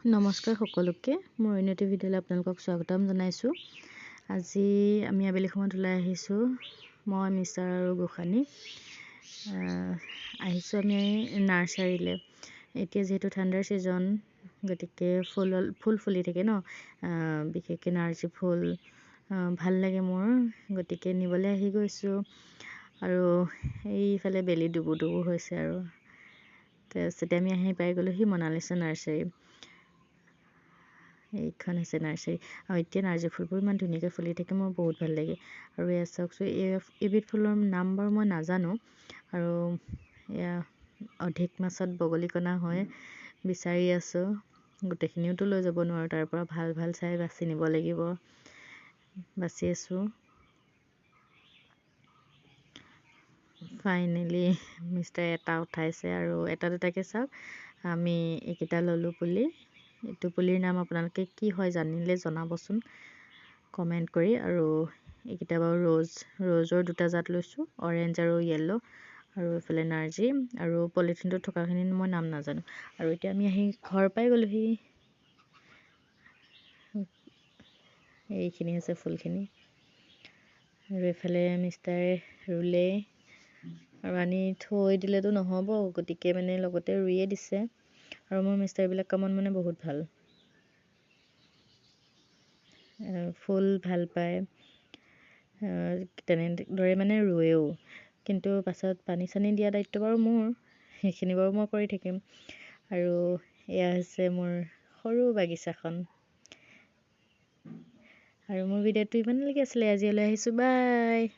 নমস্কাৰ সকলোকে মোৰ উন্নতি ভিডিঅ'লৈ আপোনালোকক স্বাগতম জনাইছোঁ। আজি আমি আবেলি সময়ত ওলাই আহিছোঁ, মই মিষ্টাৰ আৰু গোসানী আহিছোঁ আমি নাৰ্চাৰীলৈ। এতিয়া যিহেতু ঠাণ্ডাৰ ছিজন, গতিকে ফুল ফুলি থাকে ন, বিশেষকৈ নাৰ্জী ফুল ভাল লাগে মোৰ, গতিকে নিবলৈ আহি গৈছোঁ। আৰু এইফালে বেলি ডুবু ডুবু হৈছে আৰু তাৰপিছতে আমি আহি পাই গ'লোহি মনালিছা নাৰ্চাৰী। এইখন হৈছে নাৰ্চাৰী আৰু এতিয়া নাৰ্জী ফুলবোৰ ইমান ধুনীয়াকৈ ফুলি থাকে, মোৰ বহুত ভাল লাগে। আৰু এয়া চাওকচোন, এইবিধ ফুলৰ নাম বাৰু মই নাজানো, আৰু এয়া অধিক মাছত বগলীকণা হয়, বিচাৰি আছোঁ। গোটেইখিনিওতো লৈ যাব নোৱাৰোঁ, তাৰ পৰা ভাল ভাল চাই বাছি নিব লাগিব, বাছি আছোঁ। ফাইনেলি মিষ্টাৰে এটা উঠাইছে আৰু এটা দুটাকৈ চাওক, আমি এইকেইটা ল'লোঁ পুলি। এইটো পুলিৰ নাম আপোনালোকে কি হয় জানিলে জনাবচোন কমেণ্ট কৰি। আৰু এইকেইটা বাৰু ৰ'জৰ দুটা জাত লৈছোঁ, অৰেঞ্জ আৰু য়েল্ল', আৰু এইফালে নাৰ্জী, আৰু পলিথিনটোত থকাখিনি মই নাম নাজানো। আৰু এতিয়া আমি আহি ঘৰ পাই গ'লোহি। এইখিনি হৈছে ফুলখিনি, আৰু এইফালে মিষ্টাৰে ৰুলে, আৰু আনি থৈ দিলেতো নহ'ব, গতিকে মানে লগতে ৰুইয়ে দিছে। আৰু মোৰ মিষ্টাৰবিলাক কামত মানে বহুত ভাল, ফুল ভাল পায়, তেনেদৰে মানে ৰুৱেও। কিন্তু পাছত পানী চানী দিয়া দায়িত্ব বাৰু মোৰ, সেইখিনি বাৰু মই কৰি থাকিম। আৰু এয়া হৈছে মোৰ সৰু বাগিচাখন। আৰু মোৰ ভিডিঅ'টো ইমানলৈকে আছিলে, আজি ওলাই আহিছোঁ, বাই।